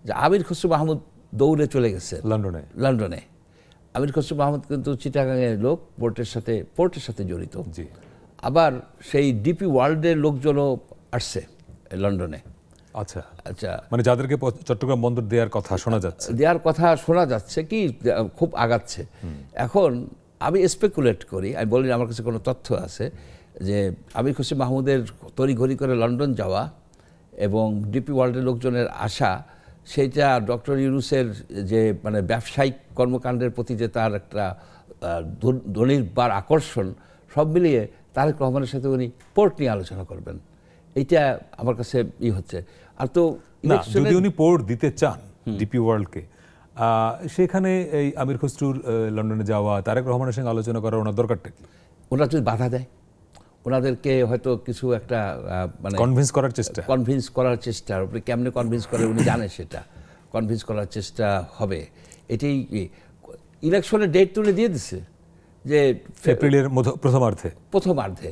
যে আমির খসরু মাহমুদ দৌড়ে চলে গেছে লন্ডনে। আমির খসরু মাহমুদ কিন্তু চিটাগাংয়ের লোক, পোর্টের সাথে জড়িত। আবার সেই ডিপি ওয়ার্ল্ডের লোকজনও আসছে লন্ডনে। আচ্ছা আচ্ছা, মানে যাদেরকে চট্টগ্রাম বন্দর দেওয়ার কথা শোনা যাচ্ছে কি খুব আগাচ্ছে। এখন আমি স্পেকুলেট করি, আমি বলি আমার কাছে কোনো তথ্য আছে যে আমির খসরু মাহমুদের তড়িঘড়ি করে লন্ডন যাওয়া এবং ডিপি ওয়ার্ল্ডের লোকজনের আসা, সেইটা ডক্টর ইউনূসের যে মানে ব্যবসায়িক কর্মকাণ্ডের প্রতি যে তার একটা ধনির্বার আকর্ষণ, সব মিলিয়ে তারেক রহমানের সাথে উনি পোর্ট নিয়ে আলোচনা করবেন, এইটা আমার কাছে হচ্ছে। আর তো যদি উনি পোর্ট দিতে চান ডিপি ওয়ার্ল্ডকে, সেখানে এই আমির খসরুর লন্ডনে যাওয়া, তারেক রহমানের সঙ্গে আলোচনা করার ওনার দরকারটা কি? ওনারা যদি বাধা দেয়, ওনাদেরকে হয়তো কিছু একটা মানে কনভিন্স করার চেষ্টা, আপনি কেমনে কনভিন্স করে উনি জানে, সেটা কনভিন্স করার চেষ্টা হবে। এটাই ইলেকশনের ডেট তুলে দিয়ে দিচ্ছে যে এপ্রিলের প্রথমার্ধে।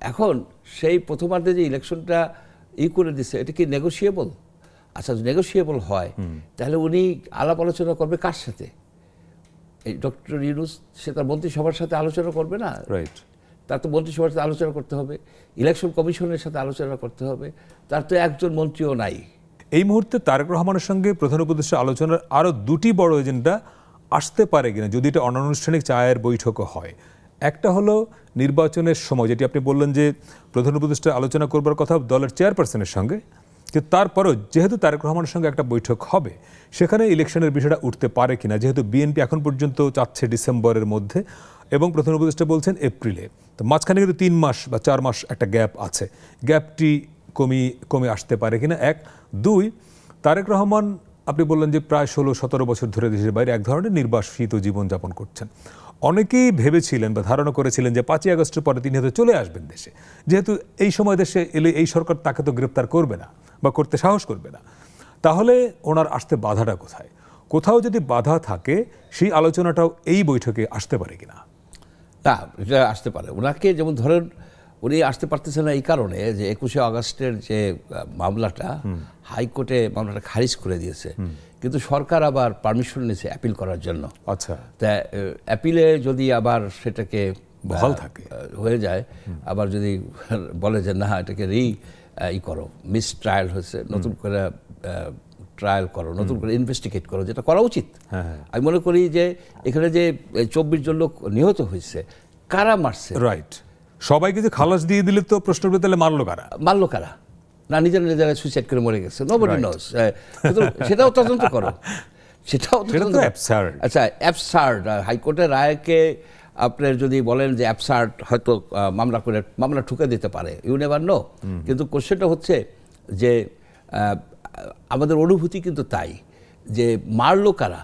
এখন সেই প্রথমার্ধে যে ইলেকশনটা করে দিচ্ছে, এটা কি নেগোশিয়েবল? আচ্ছা, নেগোশিয়েবল হয় তাহলে উনি আলাপ আলোচনা করবে কার সাথে? এই ডক্টর ইউনূস সে তার মন্ত্রিসভার সাথে আলোচনা করবে না? রাইট, তার তো মন্ত্রিসভার সাথে আলোচনা করতে হবে, ইলেকশন কমিশনের সাথে আলোচনা করতে হবে, তার তো একজন মন্ত্রীও নাই। এই মুহূর্তে তারেক রহমানের সঙ্গে প্রধান উপদেষ্টা আলোচনার আরও দুটি বড় এজেন্ডা আসতে পারে কিনা, যদি এটা অনানুষ্ঠানিক চায়ের বৈঠকও হয়। একটা হলো নির্বাচনের সময়, যেটি আপনি বললেন যে প্রধান উপদেষ্টা আলোচনা করবার কথা দলের চেয়ারপারসনের সঙ্গে, কিন্তু তারপরেও যেহেতু তারেক রহমানের সঙ্গে একটা বৈঠক হবে, সেখানে ইলেকশনের বিষয়টা উঠতে পারে কিনা, যেহেতু বিএনপি এখন পর্যন্ত চাচ্ছে ডিসেম্বরের মধ্যে এবং প্রধান উপদেষ্টা বলছেন এপ্রিলে, তো মাঝখানে কিন্তু 3 মাস বা 4 মাস একটা গ্যাপ আছে। গ্যাপটি কমে আসতে পারে কিনা, 1। 2, তারেক রহমান আপনি বললেন যে প্রায় 16-17 বছর ধরে দেশের বাইরে এক ধরনের নির্বাসিত জীবনযাপন করছেন। অনেকেই ভেবেছিলেন বা ধারণা করেছিলেন যে 5ই আগস্টের পরে তিনি হয়তো চলে আসবেন দেশে, যেহেতু এই সময় দেশে এলে এই সরকার তাকে তো গ্রেপ্তার করবে না বা করতে সাহস করবে না। তাহলে ওনার আসতে বাধাটা কোথায়? কোথাও যদি বাধা থাকে, সেই আলোচনাটাও এই বৈঠকে আসতে পারে কিনা? না, এটা আসতে পারে। ওনাকে যেমন ধরেন উনি আসতে পারতেছেন না এই কারণে যে 21শে আগস্টের যে মামলাটা হাইকোর্টে মামলাটা খারিজ করে দিয়েছে, কিন্তু সরকার আবার পারমিশন নিয়েছে অ্যাপিল করার জন্য। আচ্ছা, তা অ্যাপিলে যদি আবার সেটাকে বহাল থাকে হয়ে যায়, আবার যদি বলে যে না এটাকে করো, মিস ট্রায়াল হয়েছে, নতুন করে ট্রায়াল করো, নতুন করে ইনভেস্টিগেট করো, যেটা করা উচিত। আমি মনে করি যে এখানে যে 24 জন লোক নিহত হয়েছে, কারা মারছে? রাইট, সবাইকে যে খালাস দিয়ে দিলে তো প্রশ্ন করতে হলে মারলো কারা? না, নিজেরা সুইসাইড করে মরে গেছে, নোবডি নোস। সেটাও তদন্ত করো, আচ্ছা অ্যাবসার্ড। হাইকোর্টের রায়কে আপনার যদি বলেন যে অ্যাবসার্ড, হয়তো মামলা ঠুকে দিতে পারে, ইউ নেভার নো। কিন্তু কোশ্চেনটা হচ্ছে যে আমাদের অনুভূতি কিন্তু তাই যে মারলো কারা?